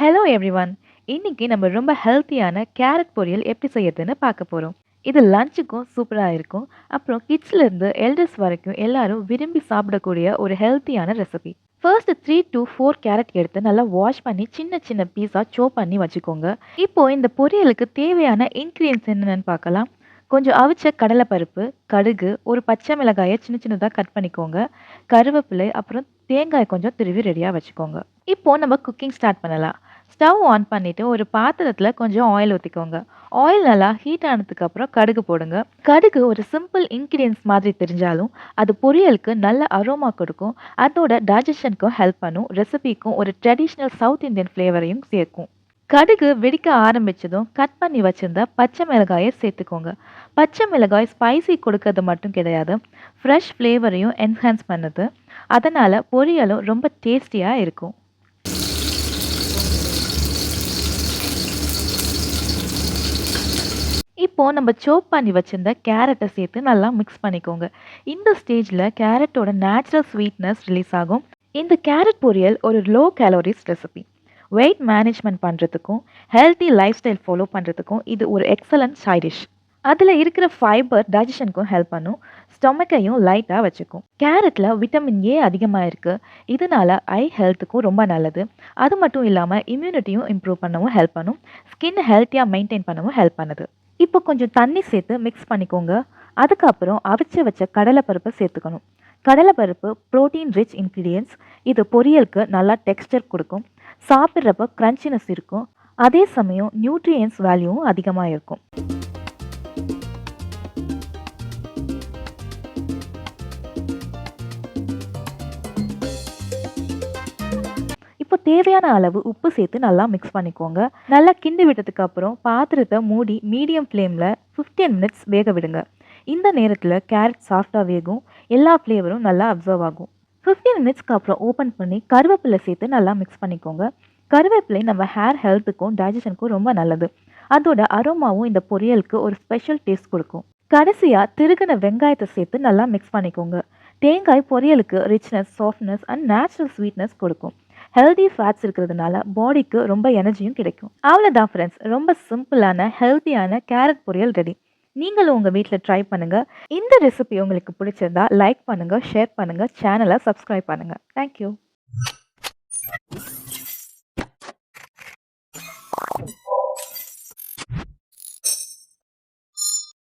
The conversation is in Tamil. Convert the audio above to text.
Hello everyone. இன்னைக்கு நம்ம ரொம்ப ஹெல்த்தியான கேரட் பொரியல் எப்படி செய்யறதுன்னு பார்க்க போறோம். இது லஞ்சுக்கும் சூப்பரா இருக்கும். அப்புறம் கிட்ஸ்ல இருந்து எல்டர்ஸ் வரைக்கும் எல்லாரும் விரும்பி சாப்பிடக்கூடிய ஒரு ஹெல்த்தியான ரெசிபி. ஃபர்ஸ்ட் 3 to 4 கேரட் எடுத்து நல்லா வாஷ் பண்ணி சின்ன சின்ன பீஸா சாப் பண்ணி வச்சுக்கோங்க. இப்போ இந்த பொரியலுக்கு தேவையான இன்கிரியன்ஸ் என்னென்னு பார்க்கலாம். கொஞ்சம் அவிச்ச கடலைப்பருப்பு, கடுகு, ஒரு பச்சை மிளகாயை சின்ன சின்னதாக கட் பண்ணிக்கோங்க. கருவேப்பிலை, அப்புறம் தேங்காய் கொஞ்சம் துருவி ரெடியா வச்சுக்கோங்க. இப்போ நம்ம குக்கிங் ஸ்டார்ட் பண்ணலாம். ஸ்டவ் ஆன் பண்ணிட்டு ஒரு பாத்திரத்துல கொஞ்சம் ஆயில் ஊத்திக்கோங்க. ஆயில் நல்லா ஹீட் ஆனதுக்கு அப்புறம் கடுகு போடுங்க. கடுகு ஒரு சிம்பிள் இன்கிரியன்ஸ் மாதிரி தெரிஞ்சாலும் அது பொரியலுக்கு நல்ல அரோமா கொடுக்கும். அதோட டைஜஷனுக்கும் ஹெல்ப் பண்ணும். ரெசிபிக்கும் ஒரு ட்ரெடிஷ்னல் சவுத் இந்தியன் ஃப்ளேவரையும் சேர்க்கும். கடுகு வெடிக்க ஆரம்பிச்சதும் கட் பண்ணி வச்சிருந்த பச்சை மிளகாயை சேர்த்துக்கோங்க. பச்சை மிளகாய் ஸ்பைசி கொடுக்கறது மட்டும் கிடையாது, ஃப்ரெஷ் ஃப்ளேவரையும் என்ஹான்ஸ் பண்ணுது. அதனால பொரியலும் ரொம்ப டேஸ்டியா இருக்கும். இப்போ நம்ம சோப் பண்ணி வச்சிருந்த கேரட்டை சேர்த்து நல்லா மிக்ஸ் பண்ணிக்கோங்க. இந்த ஸ்டேஜில் கேரட்டோட நேச்சுரல் ஸ்வீட்னஸ் ரிலீஸ் ஆகும். இந்த கேரட் பொரியல் ஒரு low calories recipe. Wait management பண்ணுறதுக்கும் ஹெல்த்தி லைஃப் ஸ்டைல் ஃபாலோ பண்ணுறதுக்கும் இது ஒரு எக்ஸலண்ட் சைட் டிஷ். அதில் இருக்கிற ஃபைபர் டைஜஷனுக்கும் ஹெல்ப் பண்ணும். ஸ்டொமக்கையும் லைட்டாக வச்சுக்கும். கேரட்டில் விட்டமின் ஏ அதிகமாக இருக்குது. இதனால ஐ ஹெல்த்துக்கும் ரொம்ப நல்லது. அது மட்டும் இல்லாமல் இம்யூனிட்டியும் இம்ப்ரூவ் பண்ணவும் ஹெல்ப் பண்ணும். ஸ்கின் ஹெல்த்தியாக மெயின்டைன் பண்ணவும் ஹெல்ப் பண்ணுது. இப்போ கொஞ்சம் தண்ணி சேர்த்து மிக்ஸ் பண்ணிக்கோங்க. அதுக்கப்புறம் அவிச்சு வச்ச கடலைப்பருப்பை சேர்த்துக்கணும். கடலைப்பருப்பு ப்ரோட்டீன் ரிச் இன்க்ரீடியன்ஸ். இது பொரியலுக்கு நல்லா டெக்ஸ்டர் கொடுக்கும். சாப்பிட்றப்ப க்ரன்ச்சினஸ் இருக்கும். அதே சமயம் நியூட்ரியன்ஸ் வேல்யூவும் அதிகமாக இருக்கும். இப்போ தேவையான அளவு உப்பு சேர்த்து நல்லா மிக்ஸ் பண்ணிக்கோங்க. நல்லா கிண்டி விட்டதுக்கு அப்புறம் பாத்திரத்தை மூடி மீடியம் ஃப்ளேமில் 15 மினிட்ஸ் வேக விடுங்க. இந்த நேரத்தில் கேரட் சாஃப்டாக வேகும். எல்லா ஃப்ளேவரும் நல்லா அப்சர்வ் ஆகும். 15 மினிட்ஸ்க்கு அப்புறம் ஓப்பன் பண்ணி கருவேப்பிலை சேர்த்து நல்லா மிக்ஸ் பண்ணிக்கோங்க. கருவேப்பிலை நம்ம ஹேர் ஹெல்த்துக்கும் டைஜஷனுக்கும் ரொம்ப நல்லது. அதோட அரோமாவும் இந்த பொரியலுக்கு ஒரு ஸ்பெஷல் டேஸ்ட் கொடுக்கும். கடைசியாக திருகின வெங்காயத்தை சேர்த்து நல்லா மிக்ஸ் பண்ணிக்கோங்க. தேங்காய் பொரியலுக்கு richness, softness and natural sweetness கொடுக்கும். ஹெல்தி ஃபேட்ஸ் இருக்கிறதுனால பாடிக்கு ரொம்ப எனர்ஜியும் கிடைக்கும். அவ்வளோதான் ஃப்ரெண்ட்ஸ், ரொம்ப சிம்பிளான ஹெல்த்தியான கேரட் பொரியல் ரெடி. நீங்களும் உங்கள் வீட்டில் ட்ரை பண்ணுங்கள். இந்த ரெசிபி உங்களுக்கு பிடிச்சிருந்தா லைக் பண்ணுங்கள், ஷேர் பண்ணுங்கள், சேனலை சப்ஸ்கிரைப் பண்ணுங்கள். தேங்க்யூ.